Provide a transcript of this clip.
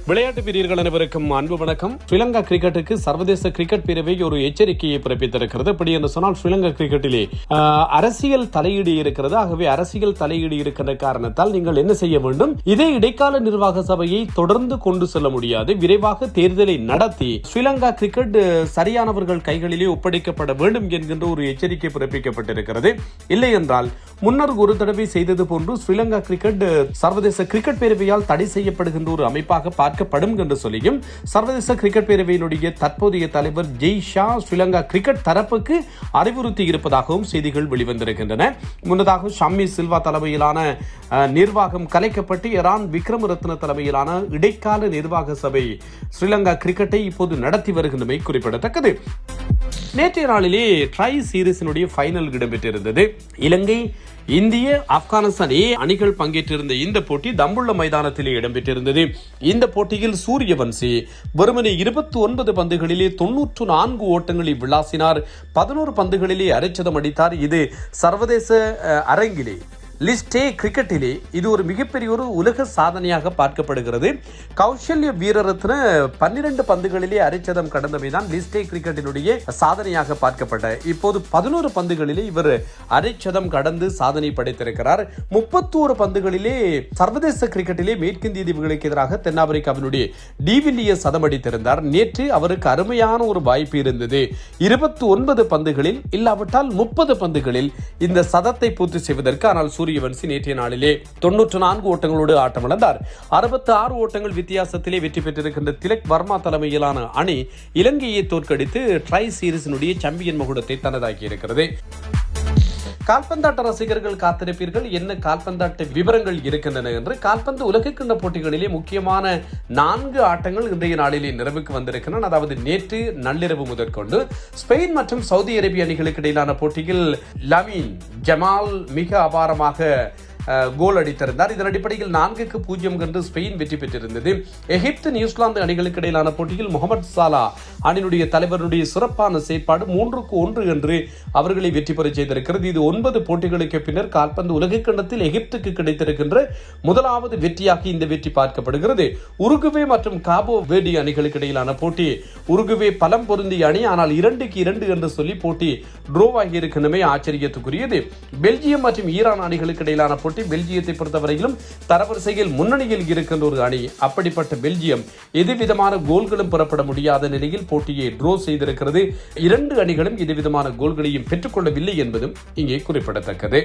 விளையாட்டு பிரியர்கள் அனைவருக்கும் அன்பு வணக்கம். ஸ்ரீலங்கா கிரிக்கெட்டுக்கு சர்வதேச கிரிக்கெட் பேரவை ஒரு எச்சரிக்கையை பிறப்பித்திருக்கிறது. அப்படி என்று சொன்னால் ஸ்ரீலங்கா கிரிக்கெட்டிலே அரசியல் தலையீடு இருக்கிறது. ஆகவே அரசியல் தலையீடு இருக்கின்ற காரணத்தால் நீங்கள் என்ன செய்ய வேண்டும், இதே இடைக்கால நிர்வாக சபையை தொடர்ந்து கொண்டு செல்ல முடியாது. விரைவாக தேர்தலை நடத்தி ஸ்ரீலங்கா கிரிக்கெட் சரியானவர்கள் கைகளிலே ஒப்படைக்கப்பட வேண்டும் என்கின்ற ஒரு எச்சரிக்கை பிறப்பிக்கப்பட்டிருக்கிறது. இல்லை என்றால் முன்னர் ஒரு தடவை செய்தது போன்று ஸ்ரீலங்கா கிரிக்கெட் சர்வதேச கிரிக்கெட் பேரவையால் தடை செய்யப்படுகின்ற ஒரு அமைப்பாக பார்க்கப்படும் என்று சொல்லியும் சர்வதேச கிரிக்கெட் பேரவையினுடைய தற்போதைய தலைவர் ஜெய் ஷா ஸ்ரீலங்கா கிரிக்கெட் தரப்புக்கு அறிவுறுத்தி இருப்பதாகவும் செய்திகள் வெளிவந்திருக்கின்றன. முன்னதாக ஷம்மி சில்வா தலைமையிலான நிர்வாகம் கலைக்கப்பட்டு இரான் விக்ரமரத்ன தலைமையிலான இடைக்கால நிர்வாக சபை ஸ்ரீலங்கா கிரிக்கெட்டை இப்போது நடத்தி வருகின்றமை குறிப்பிடத்தக்கது. நேற்றைய நாளிலே ட்ரை சீரிஸினுடைய ஃபைனல் இடம்பெற்றிருந்தது. இலங்கை, இந்திய, ஆப்கானிஸ்தான் அணிகள் பங்கேற்றிருந்த இந்த போட்டி தம்புள்ள மைதானத்திலே இடம்பெற்றிருந்தது. இந்த போட்டியில் சூரியவன்சி வெறுமனே 29 பந்துகளிலே 94 ஓட்டங்களை விளாசினார். 11 பந்துகளிலே அரைச்சதம் அடித்தார். இது சர்வதேச அரங்கிலே லிஸ்டே கிரிக்கெட்டிலே இது ஒரு மிகப்பெரிய ஒரு உலக சாதனையாக பார்க்கப்படுகிறது. கௌசல்ய வீரரத்ன 12 பந்துகளிலே அரைச்சதம் கடந்தமைதான் லிஸ்டே கிரிக்கெட்டினுடைய சாதனையாக பார்க்கப்பட்ட. இப்போது 11 பந்துகளிலே இவர் அரைச்சதம் கடந்து சாதனை படைத்திருக்கிறார். 31 பந்துகளிலே சர்வதேச கிரிக்கெட்டிலே மேற்கிந்திய தீவுகளுக்கு எதிராக தென்னாப்பிரிக்காவினுடைய டிவில்லியர்ஸ் சதம் அடித்திருந்தார். நேற்று அவருக்கு அருமையான ஒரு வாய்ப்பு இருந்தது. 29 பந்துகளில் இல்லாவிட்டால் 30 பந்துகளில் இந்த சதத்தை பூர்த்தி செய்வதற்கு. ஆனால் சூரியவன்சி நேற்றைய நாளிலே 94 ஓட்டங்களோடு ஆட்டமிழந்தார். 66 ஓட்டங்கள் வித்தியாசத்திலே வெற்றி பெற்றிருக்கின்ற திலக் வர்மா தலைமையிலான அணி இலங்கையை தோற்கடித்து ட்ரை சீரிஸினுடைய சாம்பியன் மகுடத்தை தனதாக்கி இருக்கிறது. கால்பந்தாட்ட ரசிகர்கள் காத்திருப்பீர்கள், என்ன கால்பந்தாட்ட விவரங்கள் இருக்கின்றன என்று. கால்பந்து உலகக்கிண்ண போட்டிகளிலே முக்கியமான 4 ஆட்டங்கள் இன்றைய நாளிலே நிறைவுக்கு வந்திருக்கின்றன. அதாவது நேற்று நள்ளிரவு முதற்கொண்டு ஸ்பெயின் மற்றும் சவுதி அரேபிய அணிகளுக்கு இடையிலான போட்டியில் லமீன் ஜமால் மிக அபாரமாக கோல் அடித்திருந்தார். இதன் அடிப்படையில் 4-0 என்று ஸ்பெயின் வெற்றி பெற்றிருந்தது. எகிப்து, நியூசிலாந்து அணிகளுக்கு இடையிலான போட்டியில் முகமது சாலா அணியினுடைய தலைவருடைய சிறப்பான செயற்பாடு 3-1 என்று அவர்களை வெற்றி பெற செய்திருக்கிறது. இது 9 போட்டிகளுக்கு பின்னர் கால்பந்து உலகக்கிண்ணத்தில் எகிப்துக்கு கிடைத்திருக்கின்ற முதலாவது வெற்றியாக இந்த வெற்றி பார்க்கப்படுகிறது. உருகுவே மற்றும் காபோ வேர்டி அணிகளுக்கு இடையிலான போட்டி உருகுவே பலம் பொருந்திய அணி, ஆனால் 2-2 என்று சொல்லி போட்டி டிரோவாகி இருக்கின்றமை ஆச்சரியத்துக்குரியது. பெல்ஜியம் மற்றும் ஈரான் அணிகளுக்கு இடையிலான போட்டி பெல்ஜியத்தை பொறுத்தவரையிலும் தரவரிசையில் முன்னணியில் இருக்கின்ற ஒரு அணி. அப்படிப்பட்ட பெல்ஜியம் எதுவிதமான கோல்களும் பெறப்பட முடியாத நிலையில் போட்டியை டிரோ செய்திருக்கிறது. 2 அணிகளும் எதுவிதமான கோல்களையும் பெற்றுக்கொள்ளவில்லை என்பதும் இங்கே குறிப்பிடத்தக்கது.